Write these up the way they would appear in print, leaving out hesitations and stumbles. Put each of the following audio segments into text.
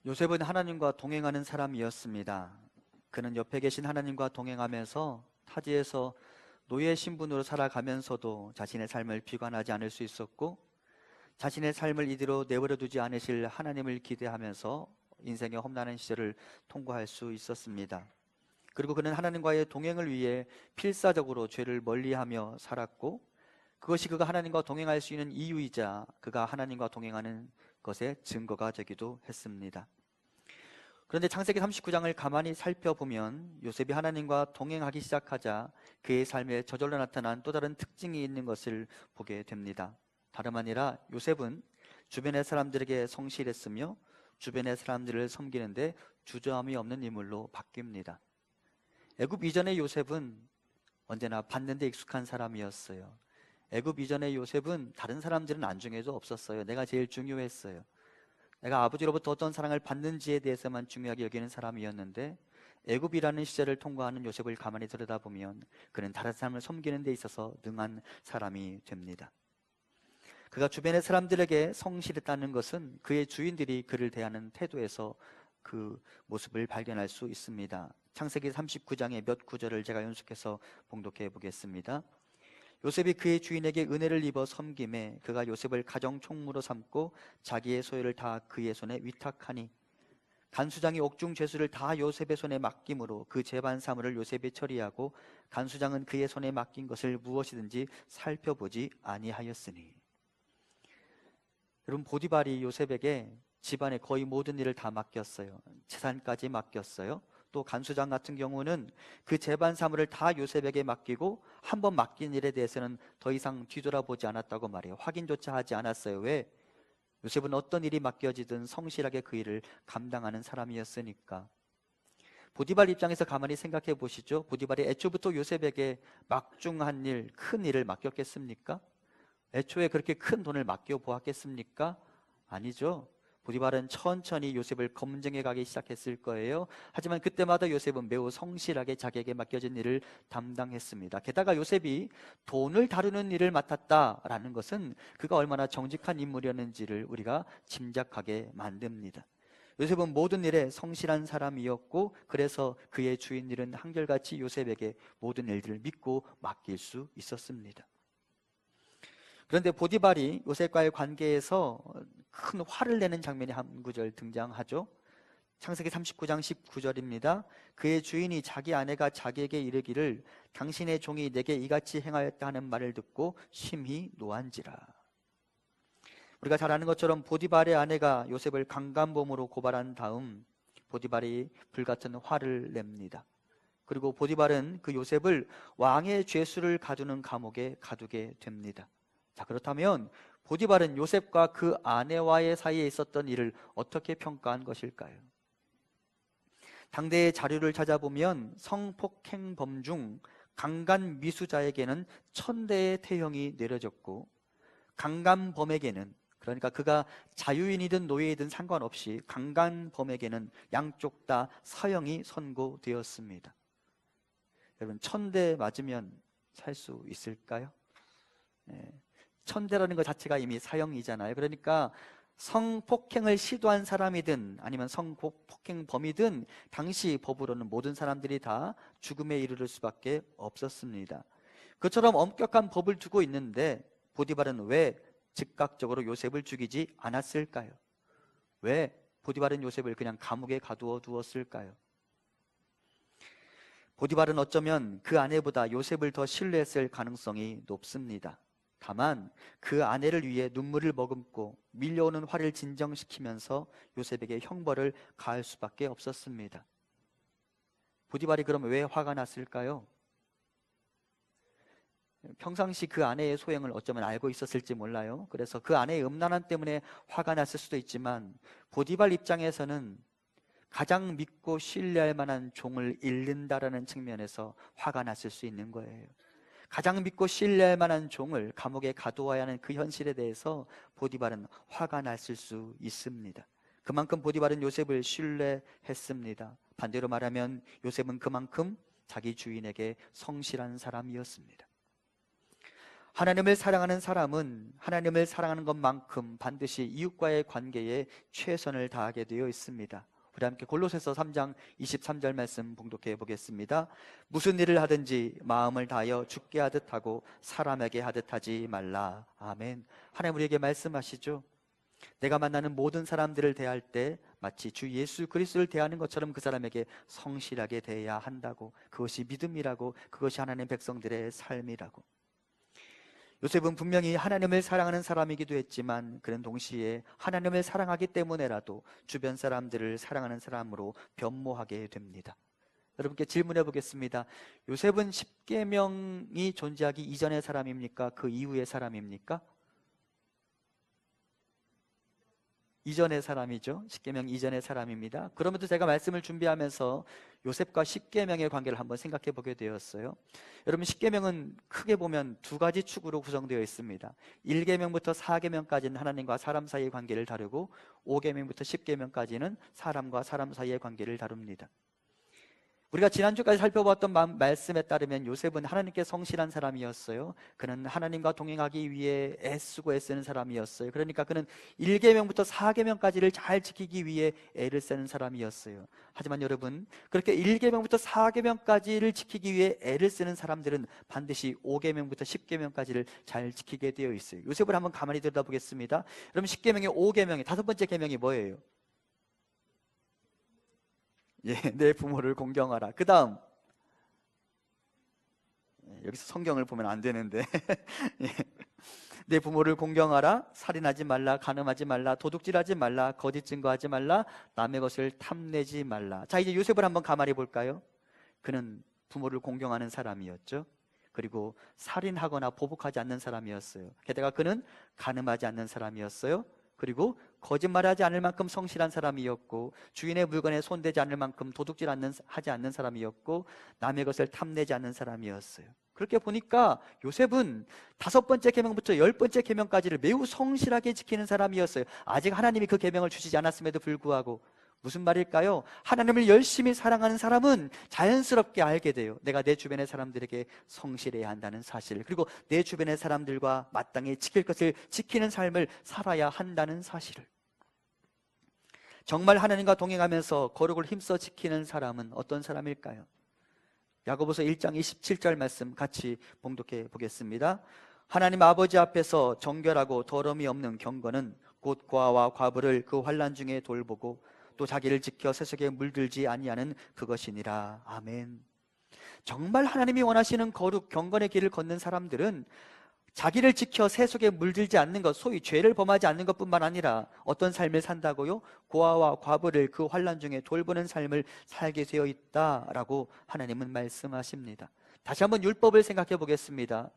요셉은 하나님과 동행하는 사람이었습니다. 그는 옆에 계신 하나님과 동행하면서 타지에서 노예 신분으로 살아가면서도 자신의 삶을 비관하지 않을 수 있었고, 자신의 삶을 이대로 내버려 두지 않으실 하나님을 기대하면서 인생의 험난한 시절을 통과할 수 있었습니다. 그리고 그는 하나님과의 동행을 위해 필사적으로 죄를 멀리하며 살았고, 그것이 그가 하나님과 동행할 수 있는 이유이자 그가 하나님과 동행하는 것의 증거가 되기도 했습니다. 그런데 창세기 39장을 가만히 살펴보면 요셉이 하나님과 동행하기 시작하자 그의 삶에 저절로 나타난 또 다른 특징이 있는 것을 보게 됩니다. 다름 아니라 요셉은 주변의 사람들에게 성실했으며 주변의 사람들을 섬기는데 주저함이 없는 인물로 바뀝니다. 애굽 이전의 요셉은 언제나 받는 데 익숙한 사람이었어요. 애굽 이전의 요셉은 다른 사람들은 안중에도 없었어요. 내가 제일 중요했어요. 내가 아버지로부터 어떤 사랑을 받는지에 대해서만 중요하게 여기는 사람이었는데, 애굽이라는 시절을 통과하는 요셉을 가만히 들여다보면 그는 다른 사람을 섬기는 데 있어서 능한 사람이 됩니다. 그가 주변의 사람들에게 성실했다는 것은 그의 주인들이 그를 대하는 태도에서 그 모습을 발견할 수 있습니다. 창세기 39장의 몇 구절을 제가 연속해서 봉독해 보겠습니다. 요셉이 그의 주인에게 은혜를 입어 섬김에 그가 요셉을 가정 총무로 삼고 자기의 소유를 다 그의 손에 위탁하니, 간수장이 옥중 죄수를 다 요셉의 손에 맡김으로 그 재반 사물을 요셉이 처리하고 간수장은 그의 손에 맡긴 것을 무엇이든지 살펴보지 아니하였으니. 여러분, 보디발이 요셉에게 집안의 거의 모든 일을 다 맡겼어요. 재산까지 맡겼어요. 또 간수장 같은 경우는 그 재반 사물을 다 요셉에게 맡기고 한 번 맡긴 일에 대해서는 더 이상 뒤돌아보지 않았다고 말해요. 확인조차 하지 않았어요. 왜? 요셉은 어떤 일이 맡겨지든 성실하게 그 일을 감당하는 사람이었으니까. 보디발 입장에서 가만히 생각해 보시죠. 보디발이 애초부터 요셉에게 막중한 일, 큰 일을 맡겼겠습니까? 애초에 그렇게 큰 돈을 맡겨 보았겠습니까? 아니죠. 보디발은 천천히 요셉을 검증해 가기 시작했을 거예요. 하지만 그때마다 요셉은 매우 성실하게 자기에게 맡겨진 일을 담당했습니다. 게다가 요셉이 돈을 다루는 일을 맡았다라는 것은 그가 얼마나 정직한 인물이었는지를 우리가 짐작하게 만듭니다. 요셉은 모든 일에 성실한 사람이었고, 그래서 그의 주인들은 한결같이 요셉에게 모든 일들을 믿고 맡길 수 있었습니다. 그런데 보디발이 요셉과의 관계에서 큰 화를 내는 장면이 한 구절 등장하죠. 창세기 39장 19절입니다. 그의 주인이 자기 아내가 자기에게 이르기를 당신의 종이 내게 이같이 행하였다 하는 말을 듣고 심히 노한지라. 우리가 잘 아는 것처럼 보디발의 아내가 요셉을 강간범으로 고발한 다음 보디발이 불같은 화를 냅니다. 그리고 보디발은 그 요셉을 왕의 죄수를 가두는 감옥에 가두게 됩니다. 자, 그렇다면 보디발은 요셉과 그 아내와의 사이에 있었던 일을 어떻게 평가한 것일까요? 당대의 자료를 찾아보면 성폭행범 중 강간 미수자에게는 1000대의 태형이 내려졌고, 강간범에게는, 그러니까 그가 자유인이든 노예이든 상관없이 강간범에게는 양쪽 다 사형이 선고되었습니다. 여러분, 1000대 맞으면 살 수 있을까요? 네. 1000대라는 것 자체가 이미 사형이잖아요. 그러니까 성폭행을 시도한 사람이든 아니면 성폭행범이든 당시 법으로는 모든 사람들이 다 죽음에 이르를 수밖에 없었습니다. 그처럼 엄격한 법을 두고 있는데 보디발은 왜 즉각적으로 요셉을 죽이지 않았을까요? 왜 보디발은 요셉을 그냥 감옥에 가두어 두었을까요? 보디발은 어쩌면 그 아내보다 요셉을 더 신뢰했을 가능성이 높습니다. 다만 그 아내를 위해 눈물을 머금고 밀려오는 화를 진정시키면서 요셉에게 형벌을 가할 수밖에 없었습니다. 보디발이 그럼 왜 화가 났을까요? 평상시 그 아내의 소행을 어쩌면 알고 있었을지 몰라요. 그래서 그 아내의 음란함 때문에 화가 났을 수도 있지만, 보디발 입장에서는 가장 믿고 신뢰할 만한 종을 잃는다라는 측면에서 화가 났을 수 있는 거예요. 가장 믿고 신뢰할 만한 종을 감옥에 가두어야 하는 그 현실에 대해서 보디발은 화가 났을 수 있습니다. 그만큼 보디발은 요셉을 신뢰했습니다. 반대로 말하면 요셉은 그만큼 자기 주인에게 성실한 사람이었습니다. 하나님을 사랑하는 사람은 하나님을 사랑하는 것만큼 반드시 이웃과의 관계에 최선을 다하게 되어 있습니다. 우리 함께 골로새서 3장 23절 말씀 봉독해 보겠습니다. 무슨 일을 하든지 마음을 다하여 주께 하듯 하고 사람에게 하듯 하지 말라. 아멘. 하나님 우리에게 말씀하시죠. 내가 만나는 모든 사람들을 대할 때 마치 주 예수 그리스도를 대하는 것처럼 그 사람에게 성실하게 대해야 한다고. 그것이 믿음이라고, 그것이 하나님의 백성들의 삶이라고. 요셉은 분명히 하나님을 사랑하는 사람이기도 했지만 그는 동시에 하나님을 사랑하기 때문에라도 주변 사람들을 사랑하는 사람으로 변모하게 됩니다. 여러분께 질문해 보겠습니다. 요셉은 십계명이 존재하기 이전의 사람입니까? 그 이후의 사람입니까? 이전의 사람이죠. 십계명 이전의 사람입니다. 그럼에도 제가 말씀을 준비하면서 요셉과 십계명의 관계를 한번 생각해 보게 되었어요. 여러분, 십계명은 크게 보면 두 가지 축으로 구성되어 있습니다. 1계명부터 4계명까지는 하나님과 사람 사이의 관계를 다루고 5계명부터 10계명까지는 사람과 사람 사이의 관계를 다룹니다. 우리가 지난주까지 살펴봤던 말씀에 따르면 요셉은 하나님께 성실한 사람이었어요. 그는 하나님과 동행하기 위해 애쓰고 애쓰는 사람이었어요. 그러니까 그는 1계명부터 4계명까지를 잘 지키기 위해 애를 쓰는 사람이었어요. 하지만 여러분, 그렇게 1계명부터 4계명까지를 지키기 위해 애를 쓰는 사람들은 반드시 5계명부터 10계명까지를 잘 지키게 되어 있어요. 요셉을 한번 가만히 들여다보겠습니다. 여러분, 10계명의 5계명의 다섯 번째 계명이 뭐예요? 예, 내 부모를 공경하라. 그 다음, 여기서 성경을 보면 안 되는데 예. 내 부모를 공경하라. 살인하지 말라. 간음하지 말라. 도둑질하지 말라. 거짓 증거하지 말라. 남의 것을 탐내지 말라. 자, 이제 요셉을 한번 가만히 볼까요? 그는 부모를 공경하는 사람이었죠. 그리고 살인하거나 보복하지 않는 사람이었어요. 게다가 그는 간음하지 않는 사람이었어요. 그리고 거짓말하지 않을 만큼 성실한 사람이었고, 주인의 물건에 손대지 않을 만큼 하지 않는 사람이었고, 남의 것을 탐내지 않는 사람이었어요. 그렇게 보니까 요셉은 5번째 계명부터 10번째 계명까지를 매우 성실하게 지키는 사람이었어요. 아직 하나님이 그 계명을 주시지 않았음에도 불구하고. 무슨 말일까요? 하나님을 열심히 사랑하는 사람은 자연스럽게 알게 돼요. 내가 내 주변의 사람들에게 성실해야 한다는 사실, 그리고 내 주변의 사람들과 마땅히 지킬 것을 지키는 삶을 살아야 한다는 사실을. 정말 하나님과 동행하면서 거룩을 힘써 지키는 사람은 어떤 사람일까요? 야고보서 1장 27절 말씀 같이 봉독해 보겠습니다. 하나님 아버지 앞에서 정결하고 더러움이 없는 경건은 곧 고아와 과부를 그 환난 중에 돌보고 또 자기를 지켜 세속에 물들지 아니하는 그것이니라. 아멘. 정말 하나님이 원하시는 거룩 경건의 길을 걷는 사람들은 자기를 지켜 세속에 물들지 않는 것, 소위 죄를 범하지 않는 것뿐만 아니라 어떤 삶을 산다고요? 고아와 과부를 그 환난 중에 돌보는 삶을 살게 되어 있다라고 하나님은 말씀하십니다. 다시 한번 율법을 생각해 보겠습니다.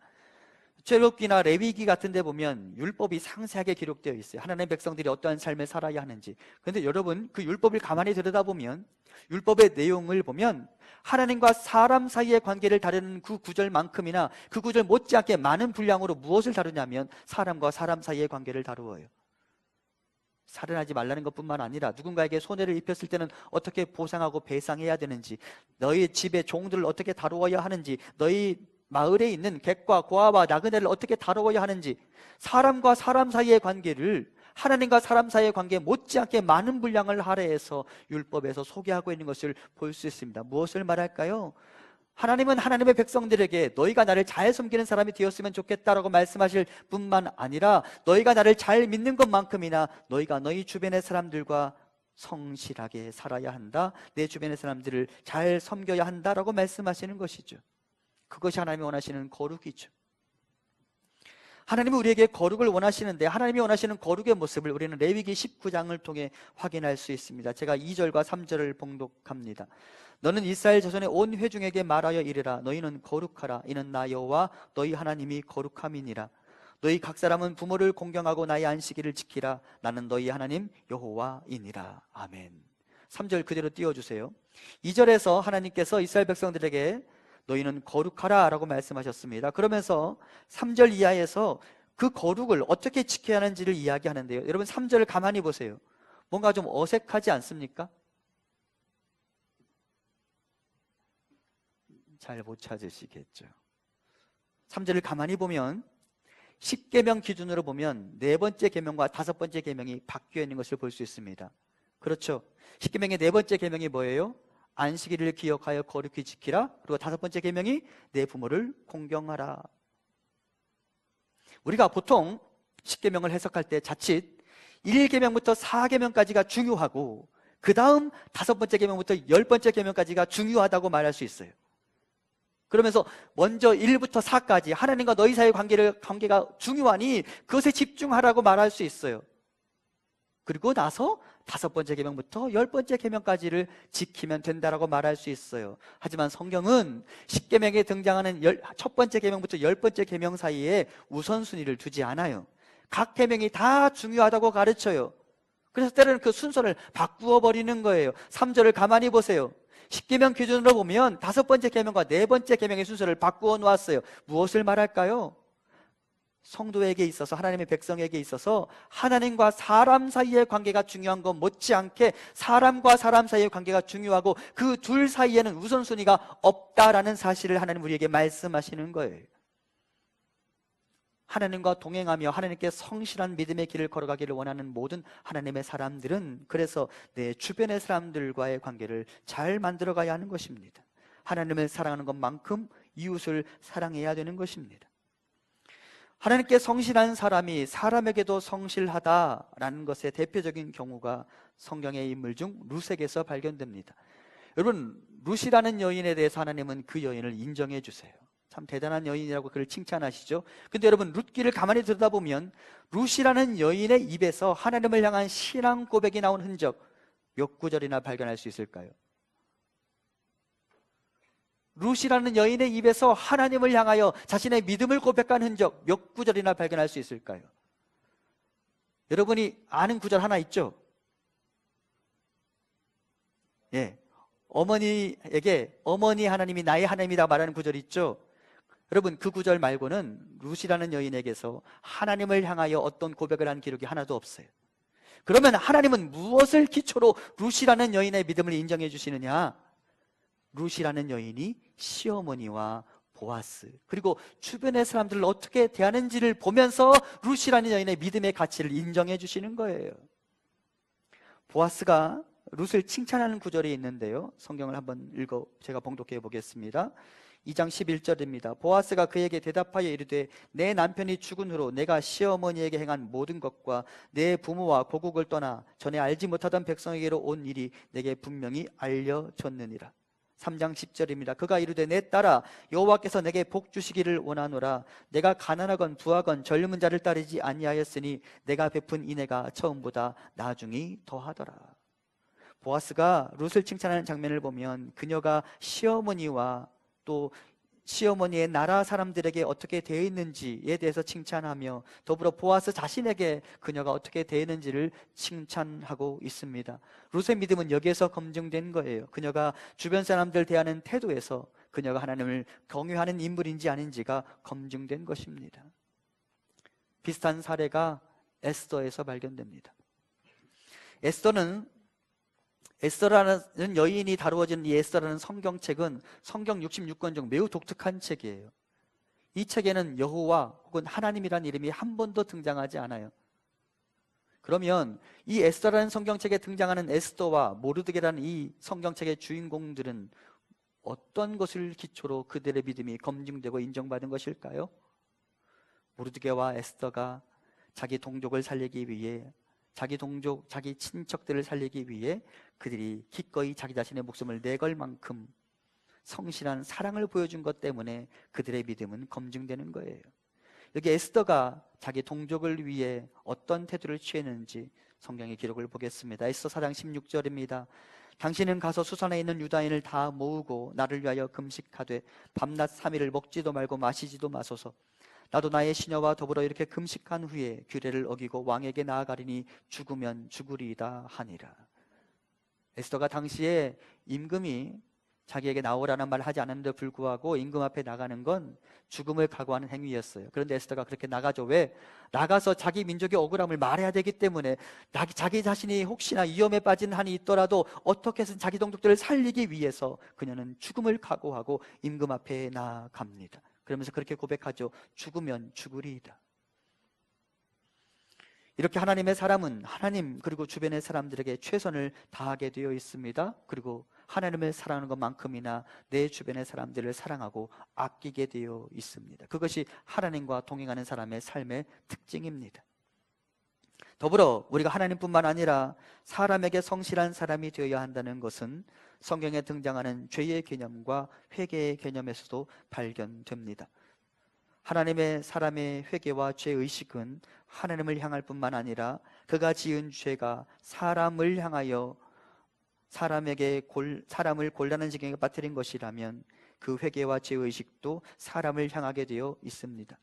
출애굽기나 레위기 같은 데 보면 율법이 상세하게 기록되어 있어요. 하나님의 백성들이 어떠한 삶을 살아야 하는지. 그런데 여러분, 그 율법을 가만히 들여다보면, 율법의 내용을 보면 하나님과 사람 사이의 관계를 다루는 그 구절만큼이나 그 구절 못지않게 많은 분량으로 무엇을 다루냐면 사람과 사람 사이의 관계를 다루어요. 살인하지 말라는 것뿐만 아니라 누군가에게 손해를 입혔을 때는 어떻게 보상하고 배상해야 되는지, 너희 집의 종들을 어떻게 다루어야 하는지, 너희 마을에 있는 객과 고아와 나그네를 어떻게 다루어야 하는지, 사람과 사람 사이의 관계를, 하나님과 사람 사이의 관계 못지않게 많은 분량을 할애해서 율법에서 소개하고 있는 것을 볼 수 있습니다. 무엇을 말할까요? 하나님은 하나님의 백성들에게 너희가 나를 잘 섬기는 사람이 되었으면 좋겠다라고 말씀하실 뿐만 아니라 너희가 나를 잘 믿는 것만큼이나 너희가 너희 주변의 사람들과 성실하게 살아야 한다, 내 주변의 사람들을 잘 섬겨야 한다라고 말씀하시는 것이죠. 그것이 하나님이 원하시는 거룩이죠. 하나님이 우리에게 거룩을 원하시는데, 하나님이 원하시는 거룩의 모습을 우리는 레위기 19장을 통해 확인할 수 있습니다. 제가 2절과 3절을 봉독합니다. 너는 이스라엘 자손의 온 회중에게 말하여 이르라. 너희는 거룩하라. 이는 나 여호와 너희 하나님이 거룩함이니라. 너희 각 사람은 부모를 공경하고 나의 안식일을 지키라. 나는 너희 하나님 여호와이니라. 아멘. 3절 그대로 띄워주세요. 2절에서 하나님께서 이스라엘 백성들에게 너희는 거룩하라 라고 말씀하셨습니다. 그러면서 3절 이하에서 그 거룩을 어떻게 지켜야 하는지를 이야기하는데요. 여러분, 3절을 가만히 보세요. 뭔가 좀 어색하지 않습니까? 잘 못 찾으시겠죠. 3절을 가만히 보면 십계명 기준으로 보면 네 번째 계명과 다섯 번째 계명이 바뀌어 있는 것을 볼 수 있습니다. 그렇죠? 십계명의 네 번째 계명이 뭐예요? 안식일을 기억하여 거룩히 지키라. 그리고 다섯 번째 계명이 내 부모를 공경하라. 우리가 보통 십계명을 해석할 때 자칫 1계명부터 4계명까지가 중요하고 그 다음 다섯 번째 계명부터 10번째 계명까지가 중요하다고 말할 수 있어요. 그러면서 먼저 1부터 4까지 하나님과 너희 사이의 관계가 중요하니 그것에 집중하라고 말할 수 있어요. 그리고 나서 다섯 번째 계명부터 10번째 계명까지를 지키면 된다라고 말할 수 있어요. 하지만 성경은 십계명에 등장하는 첫 번째 계명부터 10번째 계명 사이에 우선순위를 두지 않아요. 각 계명이 다 중요하다고 가르쳐요. 그래서 때로는 그 순서를 바꾸어 버리는 거예요. 3절을 가만히 보세요. 십계명 기준으로 보면 다섯 번째 계명과 네 번째 계명의 순서를 바꾸어 놓았어요. 무엇을 말할까요? 성도에게 있어서, 하나님의 백성에게 있어서 하나님과 사람 사이의 관계가 중요한 것 못지않게 사람과 사람 사이의 관계가 중요하고 그 둘 사이에는 우선순위가 없다라는 사실을 하나님 우리에게 말씀하시는 거예요. 하나님과 동행하며 하나님께 성실한 믿음의 길을 걸어가기를 원하는 모든 하나님의 사람들은 그래서 내 주변의 사람들과의 관계를 잘 만들어가야 하는 것입니다. 하나님을 사랑하는 것만큼 이웃을 사랑해야 되는 것입니다. 하나님께 성실한 사람이 사람에게도 성실하다라는 것의 대표적인 경우가 성경의 인물 중 룻에게서 발견됩니다. 여러분, 룻이라는 여인에 대해서 하나님은 그 여인을 인정해 주세요. 참 대단한 여인이라고 그를 칭찬하시죠. 근데 여러분, 룻기를 가만히 들여다보면 룻이라는 여인의 입에서 하나님을 향한 신앙 고백이 나온 흔적 몇 구절이나 발견할 수 있을까요? 룻이라는 여인의 입에서 하나님을 향하여 자신의 믿음을 고백한 흔적 몇 구절이나 발견할 수 있을까요? 여러분이 아는 구절 하나 있죠? 예, 어머니에게 어머니 하나님이 나의 하나님이다 말하는 구절 있죠? 여러분, 그 구절 말고는 룻이라는 여인에게서 하나님을 향하여 어떤 고백을 한 기록이 하나도 없어요. 그러면 하나님은 무엇을 기초로 룻이라는 여인의 믿음을 인정해 주시느냐? 룻이라는 여인이 시어머니와 보아스 그리고 주변의 사람들을 어떻게 대하는지를 보면서 룻이라는 여인의 믿음의 가치를 인정해 주시는 거예요. 보아스가 룻을 칭찬하는 구절이 있는데요, 성경을 한번 제가 봉독해 보겠습니다. 2장 11절입니다. 보아스가 그에게 대답하여 이르되 내 남편이 죽은 후로 내가 시어머니에게 행한 모든 것과 내 부모와 고국을 떠나 전에 알지 못하던 백성에게로 온 일이 내게 분명히 알려졌느니라. 3장 10절입니다. 그가 이르되 내 딸아, 여호와께서 내게 복 주시기를 원하노라. 내가 가난하건 부하건 젊은 자를 따르지 아니하였으니 내가 베푼 인애가 처음보다 나중이 더하더라. 보아스가 룻을 칭찬하는 장면을 보면 그녀가 시어머니와 또 시어머니의 나라 사람들에게 어떻게 대했는지에 대해서 칭찬하며 더불어 보아스 자신에게 그녀가 어떻게 대했는지를 칭찬하고 있습니다. 룻의 믿음은 여기에서 검증된 거예요. 그녀가 주변 사람들 대하는 태도에서 그녀가 하나님을 경외하는 인물인지 아닌지가 검증된 것입니다. 비슷한 사례가 에스더에서 발견됩니다. 에스더라는 여인이 다루어지는 이 에스더라는 성경책은 성경 66권 중 매우 독특한 책이에요. 이 책에는 여호와 혹은 하나님이라는 이름이 한 번도 등장하지 않아요. 그러면 이 에스더라는 성경책에 등장하는 에스더와 모르드게라는 이 성경책의 주인공들은 어떤 것을 기초로 그들의 믿음이 검증되고 인정받은 것일까요? 모르드게와 에스더가 자기 동족을 살리기 위해 자기 동족, 자기 친척들을 살리기 위해 그들이 기꺼이 자기 자신의 목숨을 내걸 만큼 성실한 사랑을 보여준 것 때문에 그들의 믿음은 검증되는 거예요. 여기 에스더가 자기 동족을 위해 어떤 태도를 취했는지 성경의 기록을 보겠습니다. 에스더 4장 16절입니다. 당신은 가서 수산에 있는 유다인을 다 모으고 나를 위하여 금식하되 밤낮 3일을 먹지도 말고 마시지도 마소서. 나도 나의 시녀와 더불어 이렇게 금식한 후에 규례를 어기고 왕에게 나아가리니 죽으면 죽으리이다 하니라. 에스더가 당시에 임금이 자기에게 나오라는 말을 하지 않았는데 불구하고 임금 앞에 나가는 건 죽음을 각오하는 행위였어요. 그런데 에스더가 그렇게 나가죠. 왜? 나가서 자기 민족의 억울함을 말해야 되기 때문에 자기 자신이 혹시나 위험에 빠진 한이 있더라도 어떻게 해서 자기 동족들을 살리기 위해서 그녀는 죽음을 각오하고 임금 앞에 나아갑니다. 그러면서 그렇게 고백하죠. 죽으면 죽으리이다. 이렇게 하나님의 사람은 하나님 그리고 주변의 사람들에게 최선을 다하게 되어 있습니다. 그리고 하나님을 사랑하는 것만큼이나 내 주변의 사람들을 사랑하고 아끼게 되어 있습니다. 그것이 하나님과 동행하는 사람의 삶의 특징입니다. 더불어 우리가 하나님뿐만 아니라 사람에게 성실한 사람이 되어야 한다는 것은 성경에 등장하는 죄의 개념과 회개의 개념에서도 발견됩니다. 하나님의 사람의 회개와 죄의식은 하나님을 향할 뿐만 아니라 그가 지은 죄가 사람을 향하여 사람을 곤란한 지경에 빠뜨린 것이라면 그 회개와 죄의식도 사람을 향하게 되어 있습니다.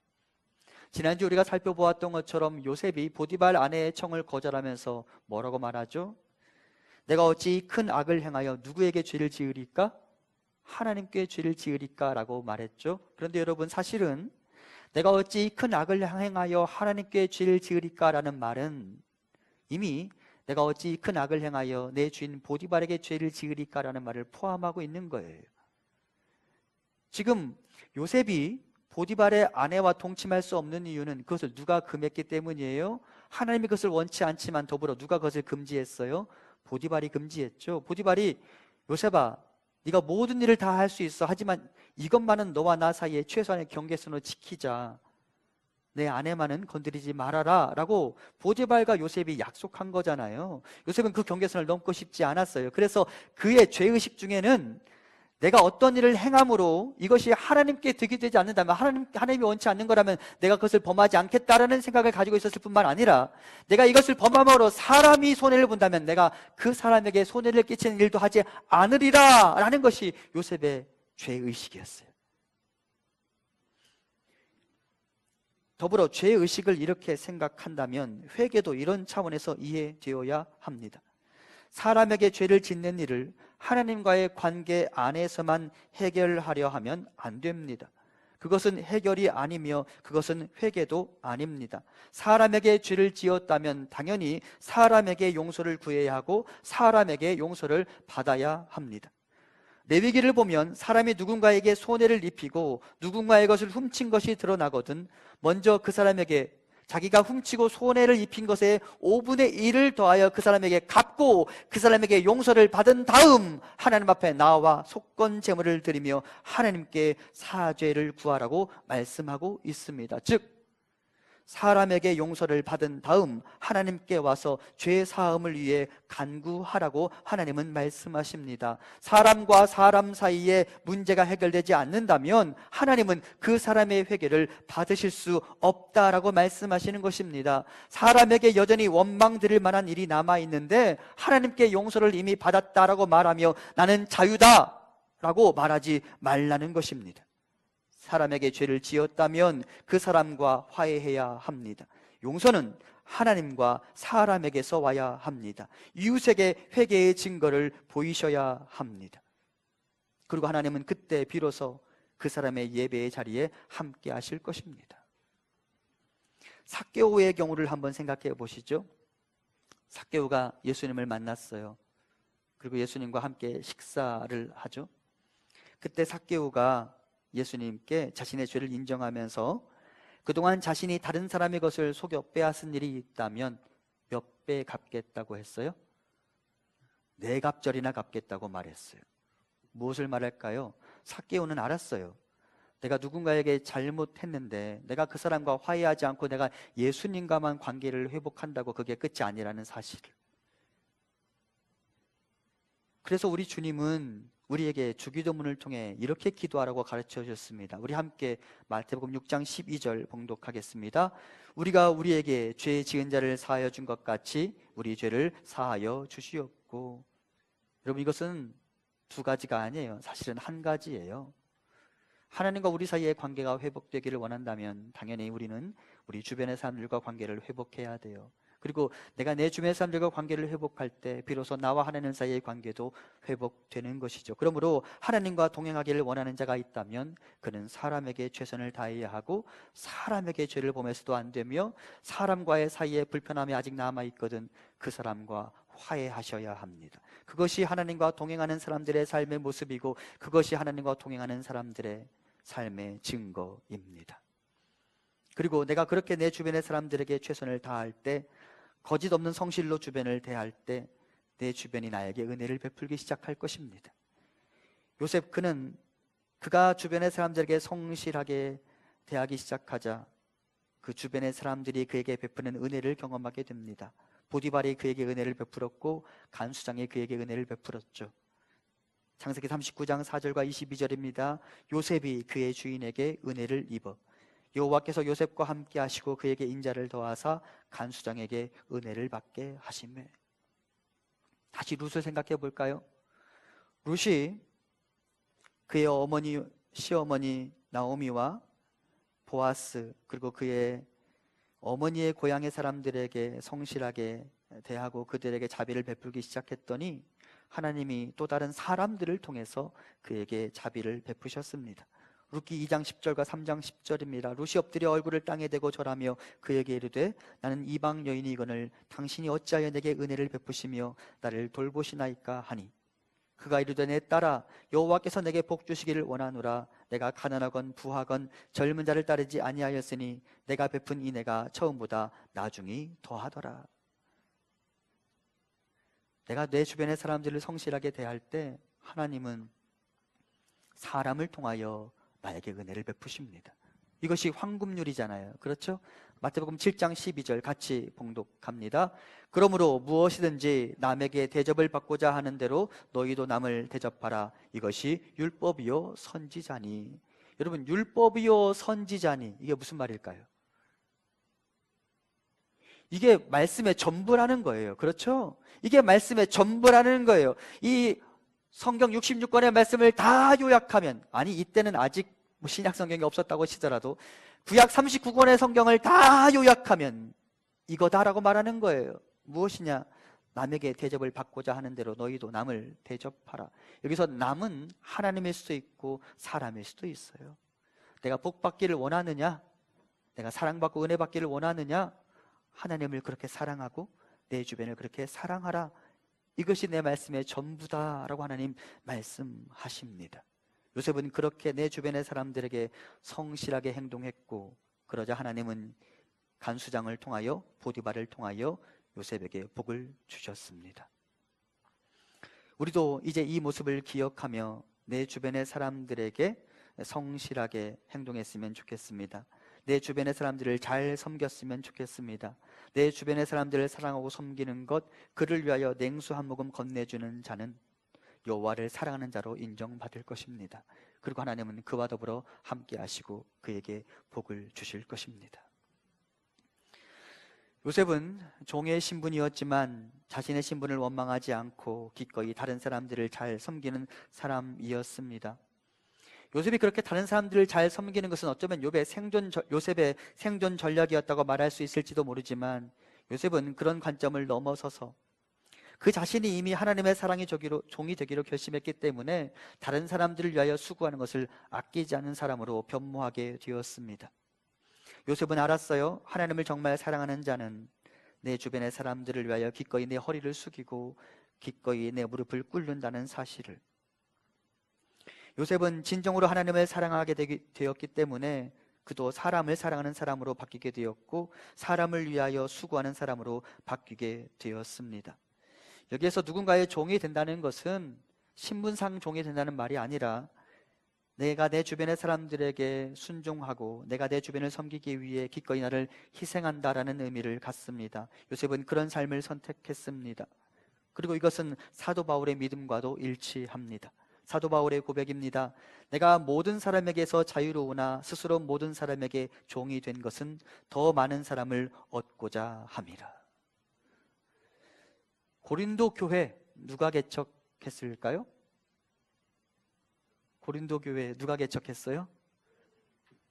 지난주 우리가 살펴보았던 것처럼 요셉이 보디발 아내의 청을 거절하면서 뭐라고 말하죠? 내가 어찌 큰 악을 행하여 누구에게 죄를 지으리까? 하나님께 죄를 지으리까? 라고 말했죠. 그런데 여러분, 사실은 내가 어찌 큰 악을 행하여 하나님께 죄를 지으리까? 라는 말은 이미 내가 어찌 큰 악을 행하여 내 주인 보디발에게 죄를 지으리까? 라는 말을 포함하고 있는 거예요. 지금 요셉이 보디발의 아내와 동침할 수 없는 이유는 그것을 누가 금했기 때문이에요? 하나님이 그것을 원치 않지만 더불어 누가 그것을 금지했어요? 보디발이 금지했죠. 보디발이 요셉아, 네가 모든 일을 다 할 수 있어. 하지만 이것만은 너와 나 사이에 최소한의 경계선을 지키자. 내 아내만은 건드리지 말아라 라고 보디발과 요셉이 약속한 거잖아요. 요셉은 그 경계선을 넘고 싶지 않았어요. 그래서 그의 죄의식 중에는 내가 어떤 일을 행함으로 이것이 하나님께 득이 되지 않는다면, 하나님이 원치 않는 거라면 내가 그것을 범하지 않겠다라는 생각을 가지고 있었을 뿐만 아니라, 내가 이것을 범함으로 사람이 손해를 본다면 내가 그 사람에게 손해를 끼치는 일도 하지 않으리라 라는 것이 요셉의 죄의식이었어요. 더불어 죄의식을 이렇게 생각한다면 회개도 이런 차원에서 이해되어야 합니다. 사람에게 죄를 짓는 일을 하나님과의 관계 안에서만 해결하려 하면 안 됩니다. 그것은 해결이 아니며 그것은 회개도 아닙니다. 사람에게 죄를 지었다면 당연히 사람에게 용서를 구해야 하고 사람에게 용서를 받아야 합니다. 레위기를 보면 사람이 누군가에게 손해를 입히고 누군가의 것을 훔친 것이 드러나거든 먼저 그 사람에게 자기가 훔치고 손해를 입힌 것에 5분의 1을 더하여 그 사람에게 갚고 그 사람에게 용서를 받은 다음 하나님 앞에 나와 속건 제물을 드리며 하나님께 사죄를 구하라고 말씀하고 있습니다. 즉 사람에게 용서를 받은 다음 하나님께 와서 죄 사함을 위해 간구하라고 하나님은 말씀하십니다. 사람과 사람 사이에 문제가 해결되지 않는다면 하나님은 그 사람의 회개를 받으실 수 없다라고 말씀하시는 것입니다. 사람에게 여전히 원망 드릴 만한 일이 남아있는데 하나님께 용서를 이미 받았다라고 말하며 나는 자유다 라고 말하지 말라는 것입니다. 사람에게 죄를 지었다면 그 사람과 화해해야 합니다. 용서는 하나님과 사람에게서 와야 합니다. 이웃에게 회개의 증거를 보이셔야 합니다. 그리고 하나님은 그때 비로소 그 사람의 예배의 자리에 함께 하실 것입니다. 삭개오의 경우를 한번 생각해 보시죠. 삭개오가 예수님을 만났어요. 그리고 예수님과 함께 식사를 하죠. 그때 삭개오가 예수님께 자신의 죄를 인정하면서 그동안 자신이 다른 사람의 것을 속여 빼앗은 일이 있다면 몇 배 갚겠다고 했어요? 4갑절이나 갚겠다고 말했어요. 무엇을 말할까요? 삭개오는 알았어요. 내가 누군가에게 잘못했는데 내가 그 사람과 화해하지 않고 내가 예수님과만 관계를 회복한다고 그게 끝이 아니라는 사실을. 그래서 우리 주님은 우리에게 주기도문을 통해 이렇게 기도하라고 가르쳐 주셨습니다. 우리 함께 마태복음 6장 12절 봉독하겠습니다. 우리가 우리에게 죄 지은 자를 사하여 준 것 같이 우리 죄를 사하여 주시옵고. 여러분, 이것은 두 가지가 아니에요. 사실은 한 가지예요. 하나님과 우리 사이의 관계가 회복되기를 원한다면 당연히 우리는 우리 주변의 사람들과 관계를 회복해야 돼요. 그리고 내가 내 주변의 사람들과 관계를 회복할 때 비로소 나와 하나님 사이의 관계도 회복되는 것이죠. 그러므로 하나님과 동행하기를 원하는 자가 있다면 그는 사람에게 최선을 다해야 하고 사람에게 죄를 범해서도 안 되며 사람과의 사이에 불편함이 아직 남아있거든 그 사람과 화해하셔야 합니다. 그것이 하나님과 동행하는 사람들의 삶의 모습이고 그것이 하나님과 동행하는 사람들의 삶의 증거입니다. 그리고 내가 그렇게 내 주변의 사람들에게 최선을 다할 때 거짓 없는 성실로 주변을 대할 때 내 주변이 나에게 은혜를 베풀기 시작할 것입니다. 요셉 그가 주변의 사람들에게 성실하게 대하기 시작하자 그 주변의 사람들이 그에게 베푸는 은혜를 경험하게 됩니다. 보디발이 그에게 은혜를 베풀었고 간수장이 그에게 은혜를 베풀었죠. 창세기 39장 4절과 22절입니다. 요셉이 그의 주인에게 은혜를 입어 여호와께서 요셉과 함께 하시고 그에게 인자를 더하사 간수장에게 은혜를 받게 하시매. 다시 룻을 생각해 볼까요? 룻이 그의 시어머니 나오미와 보아스 그리고 그의 어머니의 고향의 사람들에게 성실하게 대하고 그들에게 자비를 베풀기 시작했더니 하나님이 또 다른 사람들을 통해서 그에게 자비를 베푸셨습니다. 룻기 2장 10절과 3장 10절입니다. 룻이 엎드려 얼굴을 땅에 대고 절하며 그에게 이르되 나는 이방 여인이거늘 당신이 어찌하여 내게 은혜를 베푸시며 나를 돌보시나이까 하니 그가 이르되 내 딸아 여호와께서 내게 복 주시기를 원하노라. 내가 가난하건 부하건 젊은 자를 따르지 아니하였으니 내가 베푼 인애가 처음보다 나중이 더하더라. 내가 내 주변의 사람들을 성실하게 대할 때 하나님은 사람을 통하여 나에게 은혜를 베푸십니다. 이것이 황금률이잖아요. 그렇죠? 마태복음 7장 12절 같이 봉독합니다. 그러므로 무엇이든지 남에게 대접을 받고자 하는 대로 너희도 남을 대접하라. 이것이 율법이요 선지자니. 여러분, 율법이요 선지자니, 이게 무슨 말일까요? 이게 말씀의 전부라는 거예요. 그렇죠? 이게 말씀의 전부라는 거예요. 이 성경 66권의 말씀을 다 요약하면, 아니 이때는 아직 신약 성경이 없었다고 치더라도 구약 39권의 성경을 다 요약하면 이거다라고 말하는 거예요. 무엇이냐? 남에게 대접을 받고자 하는 대로 너희도 남을 대접하라. 여기서 남은 하나님일 수도 있고 사람일 수도 있어요. 내가 복 받기를 원하느냐? 내가 사랑받고 은혜 받기를 원하느냐? 하나님을 그렇게 사랑하고 내 주변을 그렇게 사랑하라. 이것이 내 말씀의 전부다라고 하나님 말씀하십니다. 요셉은 그렇게 내 주변의 사람들에게 성실하게 행동했고, 그러자 하나님은 간수장을 통하여 보디발을 통하여 요셉에게 복을 주셨습니다. 우리도 이제 이 모습을 기억하며 내 주변의 사람들에게 성실하게 행동했으면 좋겠습니다. 내 주변의 사람들을 잘 섬겼으면 좋겠습니다. 내 주변의 사람들을 사랑하고 섬기는 것, 그를 위하여 냉수 한 모금 건네주는 자는 여호와를 사랑하는 자로 인정받을 것입니다. 그리고 하나님은 그와 더불어 함께 하시고 그에게 복을 주실 것입니다. 요셉은 종의 신분이었지만 자신의 신분을 원망하지 않고 기꺼이 다른 사람들을 잘 섬기는 사람이었습니다. 요셉이 그렇게 다른 사람들을 잘 섬기는 것은 어쩌면 요셉의 생존 전략이었다고 말할 수 있을지도 모르지만, 요셉은 그런 관점을 넘어서서 그 자신이 이미 하나님의 종이 되기로 결심했기 때문에 다른 사람들을 위하여 수고하는 것을 아끼지 않는 사람으로 변모하게 되었습니다. 요셉은 알았어요. 하나님을 정말 사랑하는 자는 내 주변의 사람들을 위하여 기꺼이 내 허리를 숙이고 기꺼이 내 무릎을 꿇는다는 사실을. 요셉은 진정으로 하나님을 사랑하게 되었기 때문에 그도 사람을 사랑하는 사람으로 바뀌게 되었고 사람을 위하여 수고하는 사람으로 바뀌게 되었습니다. 여기에서 누군가의 종이 된다는 것은 신분상 종이 된다는 말이 아니라 내가 내 주변의 사람들에게 순종하고 내가 내 주변을 섬기기 위해 기꺼이 나를 희생한다라는 의미를 갖습니다. 요셉은 그런 삶을 선택했습니다. 그리고 이것은 사도 바울의 믿음과도 일치합니다. 사도 바울의 고백입니다. 내가 모든 사람에게서 자유로우나 스스로 모든 사람에게 종이 된 것은 더 많은 사람을 얻고자 함이라. 고린도 교회 누가 개척했을까요? 고린도 교회 누가 개척했어요?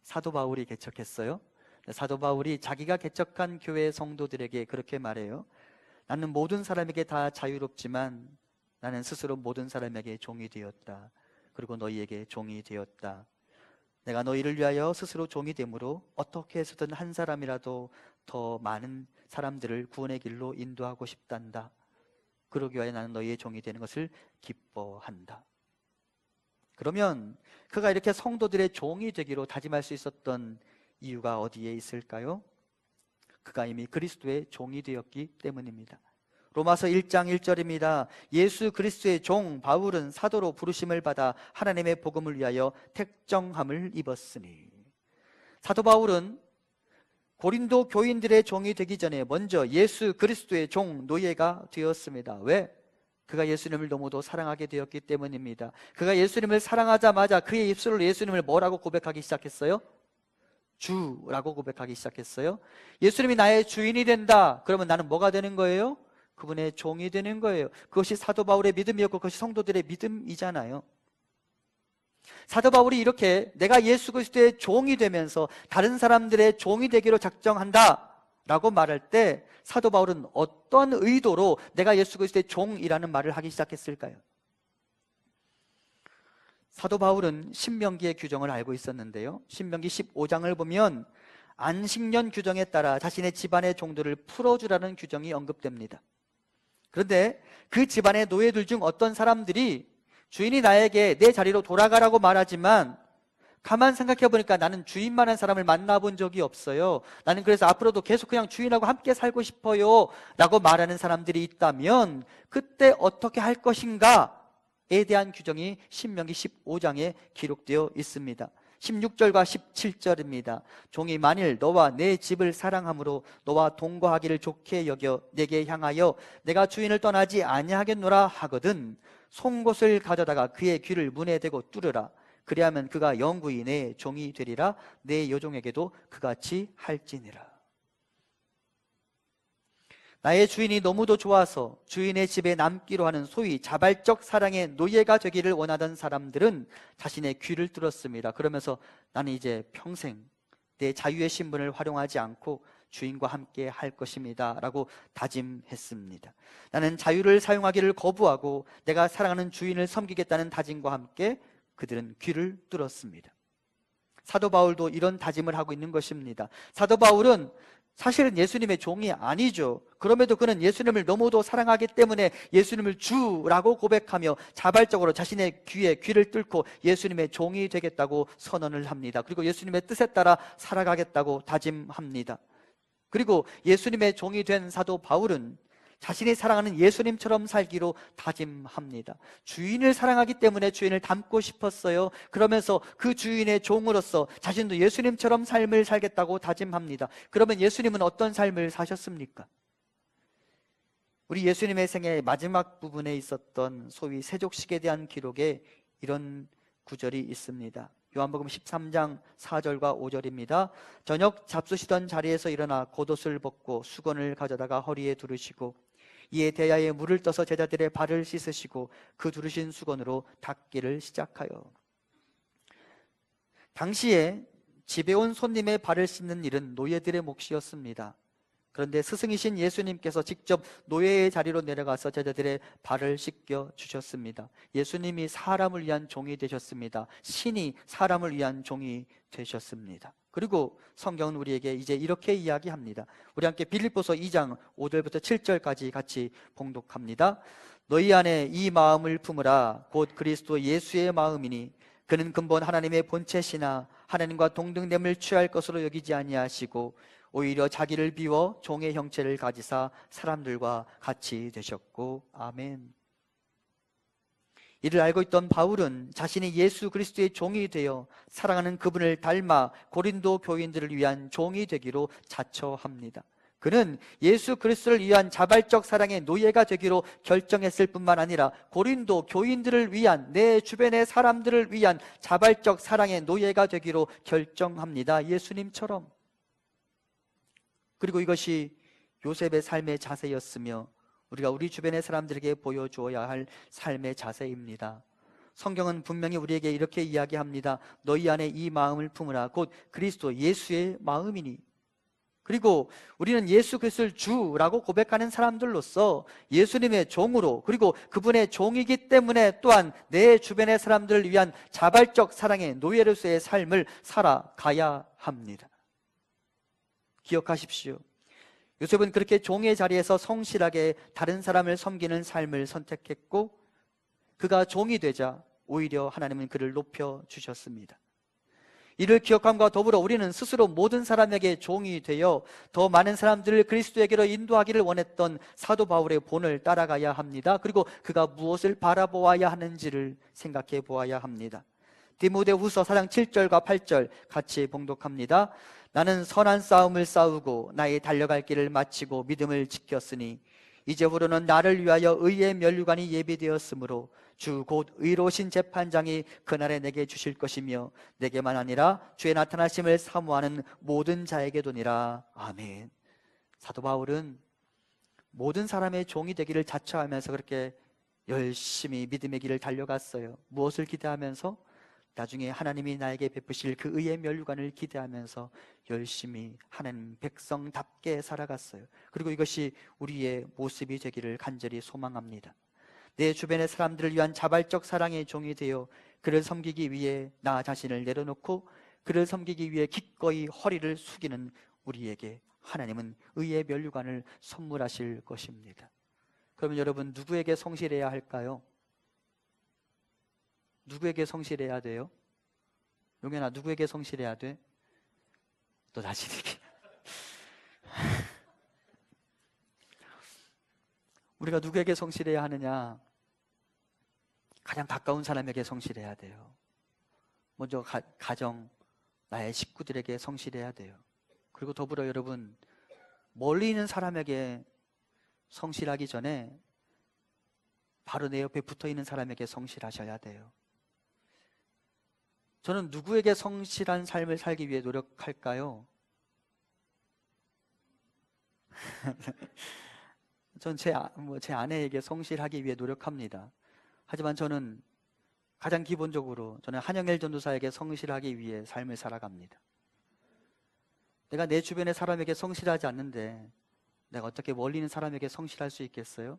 사도 바울이 개척했어요. 사도 바울이 자기가 개척한 교회 성도들에게 그렇게 말해요. 나는 모든 사람에게 다 자유롭지만 나는 스스로 모든 사람에게 종이 되었다. 그리고 너희에게 종이 되었다. 내가 너희를 위하여 스스로 종이 되므로 어떻게 해서든 한 사람이라도 더 많은 사람들을 구원의 길로 인도하고 싶단다. 그러기 위하여 나는 너희의 종이 되는 것을 기뻐한다. 그러면 그가 이렇게 성도들의 종이 되기로 다짐할 수 있었던 이유가 어디에 있을까요? 그가 이미 그리스도의 종이 되었기 때문입니다. 로마서 1장 1절입니다. 예수 그리스도의 종 바울은 사도로 부르심을 받아 하나님의 복음을 위하여 택정함을 입었으니. 사도 바울은 고린도 교인들의 종이 되기 전에 먼저 예수 그리스도의 종 노예가 되었습니다. 왜? 그가 예수님을 너무도 사랑하게 되었기 때문입니다. 그가 예수님을 사랑하자마자 그의 입술로 예수님을 뭐라고 고백하기 시작했어요? 주라고 고백하기 시작했어요. 예수님이 나의 주인이 된다. 그러면 나는 뭐가 되는 거예요? 그분의 종이 되는 거예요. 그것이 사도 바울의 믿음이었고 그것이 성도들의 믿음이잖아요. 사도 바울이 이렇게 내가 예수 그리스도의 종이 되면서 다른 사람들의 종이 되기로 작정한다 라고 말할 때 사도 바울은 어떤 의도로 내가 예수 그리스도의 종이라는 말을 하기 시작했을까요? 사도 바울은 신명기의 규정을 알고 있었는데요, 신명기 15장을 보면 안식년 규정에 따라 자신의 집안의 종들을 풀어주라는 규정이 언급됩니다. 그런데 그 집안의 노예들 중 어떤 사람들이 주인이 나에게 내 자리로 돌아가라고 말하지만 가만 생각해 보니까 나는 주인만한 사람을 만나본 적이 없어요. 나는 그래서 앞으로도 계속 그냥 주인하고 함께 살고 싶어요 라고 말하는 사람들이 있다면 그때 어떻게 할 것인가에 대한 규정이 신명기 15장에 기록되어 있습니다. 16절과 17절입니다. 종이 만일 너와 내 집을 사랑함으로 너와 동거하기를 좋게 여겨 내게 향하여 내가 주인을 떠나지 아니하겠노라 하거든 송곳을 가져다가 그의 귀를 문에 대고 뚫으라. 그리하면 그가 영구히 내 종이 되리라. 내 여종에게도 그같이 할지니라. 나의 주인이 너무도 좋아서 주인의 집에 남기로 하는 소위 자발적 사랑의 노예가 되기를 원하던 사람들은 자신의 귀를 뚫었습니다. 그러면서 나는 이제 평생 내 자유의 신분을 활용하지 않고 주인과 함께 할 것입니다 라고 다짐했습니다. 나는 자유를 사용하기를 거부하고 내가 사랑하는 주인을 섬기겠다는 다짐과 함께 그들은 귀를 뚫었습니다. 사도 바울도 이런 다짐을 하고 있는 것입니다. 사도 바울은 사실은 예수님의 종이 아니죠. 그럼에도 그는 예수님을 너무도 사랑하기 때문에 예수님을 주라고 고백하며 자발적으로 자신의 귀에 귀를 뚫고 예수님의 종이 되겠다고 선언을 합니다. 그리고 예수님의 뜻에 따라 살아가겠다고 다짐합니다. 그리고 예수님의 종이 된 사도 바울은 자신이 사랑하는 예수님처럼 살기로 다짐합니다. 주인을 사랑하기 때문에 주인을 닮고 싶었어요. 그러면서 그 주인의 종으로서 자신도 예수님처럼 삶을 살겠다고 다짐합니다. 그러면 예수님은 어떤 삶을 사셨습니까? 우리 예수님의 생애 마지막 부분에 있었던 소위 세족식에 대한 기록에 이런 구절이 있습니다. 요한복음 13장 4절과 5절입니다. 저녁 잡수시던 자리에서 일어나 겉옷을 벗고 수건을 가져다가 허리에 두르시고 이에 대야에 물을 떠서 제자들의 발을 씻으시고 그 두르신 수건으로 닦기를 시작하여. 당시에 집에 온 손님의 발을 씻는 일은 노예들의 몫이었습니다. 그런데 스승이신 예수님께서 직접 노예의 자리로 내려가서 제자들의 발을 씻겨 주셨습니다. 예수님이 사람을 위한 종이 되셨습니다. 신이 사람을 위한 종이 되셨습니다. 그리고 성경은 우리에게 이제 이렇게 이야기합니다. 우리 함께 빌립보서 2장 5절부터 7절까지 같이 봉독합니다. 너희 안에 이 마음을 품으라. 곧 그리스도 예수의 마음이니 그는 근본 하나님의 본체시나 하나님과 동등됨을 취할 것으로 여기지 아니하시고 오히려 자기를 비워 종의 형체를 가지사 사람들과 같이 되셨고. 아멘. 이를 알고 있던 바울은 자신이 예수 그리스도의 종이 되어 사랑하는 그분을 닮아 고린도 교인들을 위한 종이 되기로 자처합니다. 그는 예수 그리스도를 위한 자발적 사랑의 노예가 되기로 결정했을 뿐만 아니라 고린도 교인들을 위한, 내 주변의 사람들을 위한 자발적 사랑의 노예가 되기로 결정합니다. 예수님처럼. 그리고 이것이 요셉의 삶의 자세였으며 우리가 우리 주변의 사람들에게 보여주어야 할 삶의 자세입니다. 성경은 분명히 우리에게 이렇게 이야기합니다. 너희 안에 이 마음을 품으라. 곧 그리스도 예수의 마음이니. 그리고 우리는 예수 그리스도를 주라고 고백하는 사람들로서 예수님의 종으로, 그리고 그분의 종이기 때문에 또한 내 주변의 사람들을 위한 자발적 사랑의 노예로서의 삶을 살아가야 합니다. 기억하십시오. 요셉은 그렇게 종의 자리에서 성실하게 다른 사람을 섬기는 삶을 선택했고 그가 종이 되자 오히려 하나님은 그를 높여주셨습니다. 이를 기억함과 더불어 우리는 스스로 모든 사람에게 종이 되어 더 많은 사람들을 그리스도에게로 인도하기를 원했던 사도 바울의 본을 따라가야 합니다. 그리고 그가 무엇을 바라보아야 하는지를 생각해 보아야 합니다. 디모데후서 4장 7절과 8절 같이 봉독합니다. 나는 선한 싸움을 싸우고 나의 달려갈 길을 마치고 믿음을 지켰으니 이제후로는 나를 위하여 의의 면류관이 예비되었으므로 주 곧 의로우신 재판장이 그날에 내게 주실 것이며 내게만 아니라 주의 나타나심을 사모하는 모든 자에게 도니라. 아멘. 사도 바울은 모든 사람의 종이 되기를 자처하면서 그렇게 열심히 믿음의 길을 달려갔어요. 무엇을 기대하면서? 나중에 하나님이 나에게 베푸실 그 의의 면류관을 기대하면서 열심히 하나님 백성답게 살아갔어요. 그리고 이것이 우리의 모습이 되기를 간절히 소망합니다. 내 주변의 사람들을 위한 자발적 사랑의 종이 되어 그를 섬기기 위해 나 자신을 내려놓고 그를 섬기기 위해 기꺼이 허리를 숙이는 우리에게 하나님은 의의 면류관을 선물하실 것입니다. 그러면 여러분, 누구에게 성실해야 할까요? 누구에게 성실해야 돼요? 용현아, 누구에게 성실해야 돼? 너 자신에게. 우리가 누구에게 성실해야 하느냐? 가장 가까운 사람에게 성실해야 돼요. 먼저 가정, 나의 식구들에게 성실해야 돼요. 그리고 더불어 여러분, 멀리 있는 사람에게 성실하기 전에 바로 내 옆에 붙어있는 사람에게 성실하셔야 돼요. 저는 누구에게 성실한 삶을 살기 위해 노력할까요? 전 제 아내에게 성실하기 위해 노력합니다. 하지만 저는 가장 기본적으로 저는 한영엘 전도사에게 성실하기 위해 삶을 살아갑니다. 내가 내 주변의 사람에게 성실하지 않는데 내가 어떻게 멀리 있는 사람에게 성실할 수 있겠어요?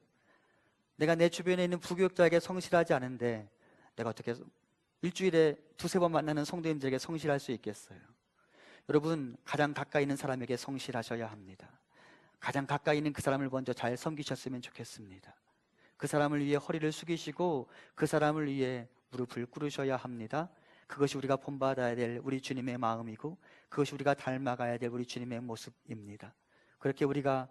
내가 내 주변에 있는 부교육자에게 성실하지 않은데 내가 어떻게 일주일에 두세 번 만나는 성도님들에게 성실할 수 있겠어요? 여러분, 가장 가까이 있는 사람에게 성실하셔야 합니다. 가장 가까이 있는 그 사람을 먼저 잘 섬기셨으면 좋겠습니다. 그 사람을 위해 허리를 숙이시고 그 사람을 위해 무릎을 꿇으셔야 합니다. 그것이 우리가 본받아야 될 우리 주님의 마음이고 그것이 우리가 닮아가야 될 우리 주님의 모습입니다. 그렇게 우리가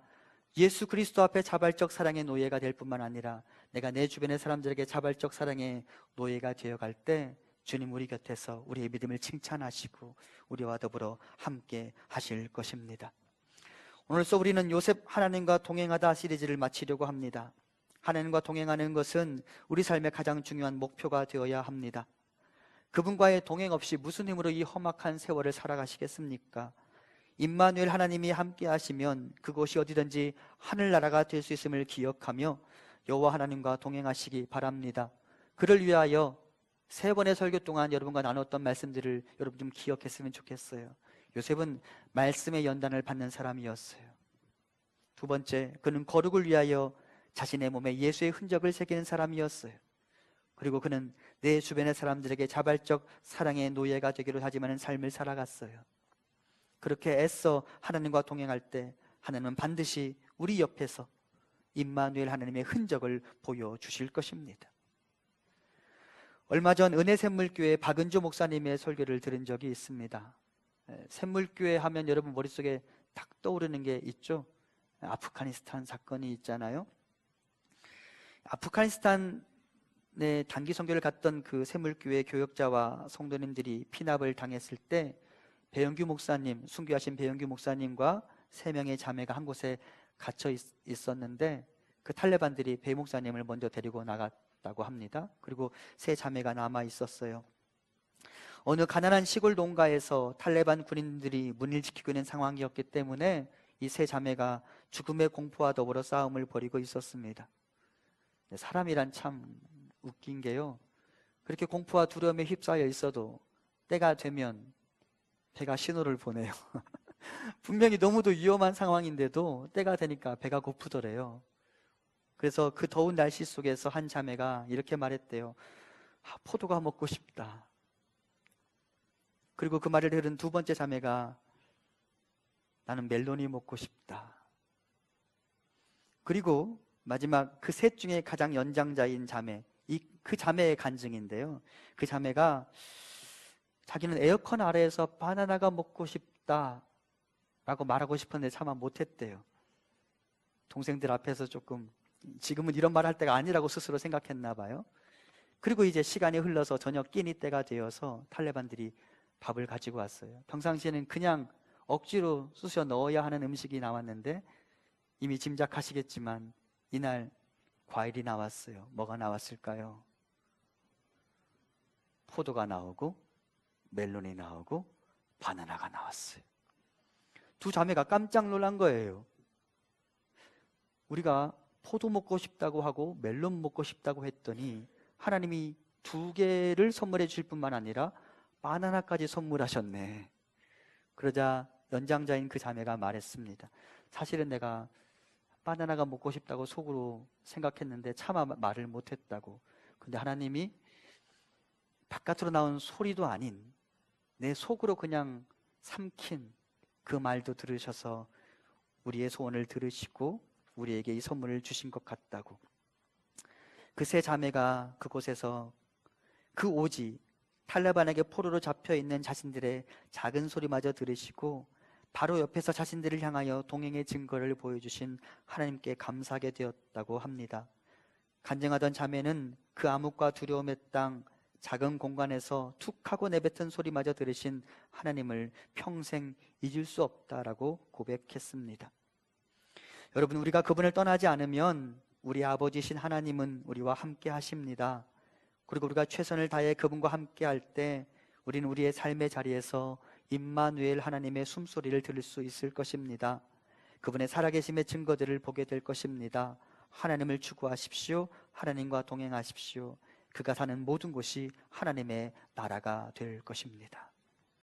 예수 그리스도 앞에 자발적 사랑의 노예가 될 뿐만 아니라 내가 내 주변의 사람들에게 자발적 사랑의 노예가 되어갈 때 주님 우리 곁에서 우리의 믿음을 칭찬하시고 우리와 더불어 함께 하실 것입니다. 오늘서 우리는 요셉 하나님과 동행하다 시리즈를 마치려고 합니다. 하나님과 동행하는 것은 우리 삶의 가장 중요한 목표가 되어야 합니다. 그분과의 동행 없이 무슨 힘으로 이 험악한 세월을 살아가시겠습니까? 임마누엘 하나님이 함께 하시면 그곳이 어디든지 하늘나라가 될 수 있음을 기억하며 여호와 하나님과 동행하시기 바랍니다. 그를 위하여 3번의 설교 동안 여러분과 나눴던 말씀들을 여러분 좀 기억했으면 좋겠어요. 요셉은 말씀의 연단을 받는 사람이었어요. 2번째, 그는 거룩을 위하여 자신의 몸에 예수의 흔적을 새기는 사람이었어요. 그리고 그는 내 주변의 사람들에게 자발적 사랑의 노예가 되기로 다짐하는 삶을 살아갔어요. 그렇게 애써 하나님과 동행할 때 하나님은 반드시 우리 옆에서 임마누엘 하나님의 흔적을 보여주실 것입니다. 얼마 전 은혜샘물교회 박은주 목사님의 설교를 들은 적이 있습니다. 샘물교회 하면 여러분 머릿속에 딱 떠오르는 게 있죠? 아프가니스탄 사건이 있잖아요. 아프가니스탄에 단기 선교를 갔던 그 샘물교회 교역자와 성도님들이 피납을 당했을 때 배영규 목사님, 순교하신 배영규 목사님과 3명의 자매가 한 곳에 갇혀 있었는데 그 탈레반들이 배 목사님을 먼저 데리고 나갔다고 합니다. 그리고 3 자매가 남아 있었어요. 어느 가난한 시골 농가에서 탈레반 군인들이 문을 지키고 있는 상황이었기 때문에 이 3 자매가 죽음의 공포와 더불어 싸움을 벌이고 있었습니다. 사람이란 참 웃긴 게요, 그렇게 공포와 두려움에 휩싸여 있어도 때가 되면 배가 신호를 보내요. 분명히 너무도 위험한 상황인데도 때가 되니까 배가 고프더래요. 그래서 그 더운 날씨 속에서 한 자매가 이렇게 말했대요. 포도가 먹고 싶다. 그리고 그 말을 들은 2번째 자매가 나는 멜론이 먹고 싶다. 그리고 마지막 그 셋 중에 가장 연장자인 자매, 그 자매의 간증인데요, 그 자매가 자기는 에어컨 아래에서 바나나가 먹고 싶다 라고 말하고 싶었는데 차마 못했대요. 동생들 앞에서 조금 지금은 이런 말 할 때가 아니라고 스스로 생각했나 봐요. 그리고 이제 시간이 흘러서 저녁 끼니 때가 되어서 탈레반들이 밥을 가지고 왔어요. 평상시에는 그냥 억지로 쑤셔 넣어야 하는 음식이 나왔는데 이미 짐작하시겠지만 이날 과일이 나왔어요. 뭐가 나왔을까요? 포도가 나오고 멜론이 나오고 바나나가 나왔어요. 두 자매가 깜짝 놀란 거예요. 우리가 포도 먹고 싶다고 하고 멜론 먹고 싶다고 했더니 하나님이 두 개를 선물해 주실 뿐만 아니라 바나나까지 선물하셨네. 그러자 연장자인 그 자매가 말했습니다. 사실은 내가 바나나가 먹고 싶다고 속으로 생각했는데 차마 말을 못했다고. 근데 하나님이 바깥으로 나온 소리도 아닌 내 속으로 그냥 삼킨 그 말도 들으셔서 우리의 소원을 들으시고 우리에게 이 선물을 주신 것 같다고. 그 세 자매가 그곳에서 그 오지 탈레반에게 포로로 잡혀있는 자신들의 작은 소리마저 들으시고 바로 옆에서 자신들을 향하여 동행의 증거를 보여주신 하나님께 감사하게 되었다고 합니다. 간증하던 자매는 그 암흑과 두려움의 땅 작은 공간에서 툭 하고 내뱉은 소리마저 들으신 하나님을 평생 잊을 수 없다라고 고백했습니다. 여러분, 우리가 그분을 떠나지 않으면 우리 아버지신 하나님은 우리와 함께 하십니다. 그리고 우리가 최선을 다해 그분과 함께 할 때 우리는 우리의 삶의 자리에서 임마누엘 하나님의 숨소리를 들을 수 있을 것입니다. 그분의 살아계심의 증거들을 보게 될 것입니다. 하나님을 추구하십시오. 하나님과 동행하십시오. 그가 사는 모든 곳이 하나님의 나라가 될 것입니다.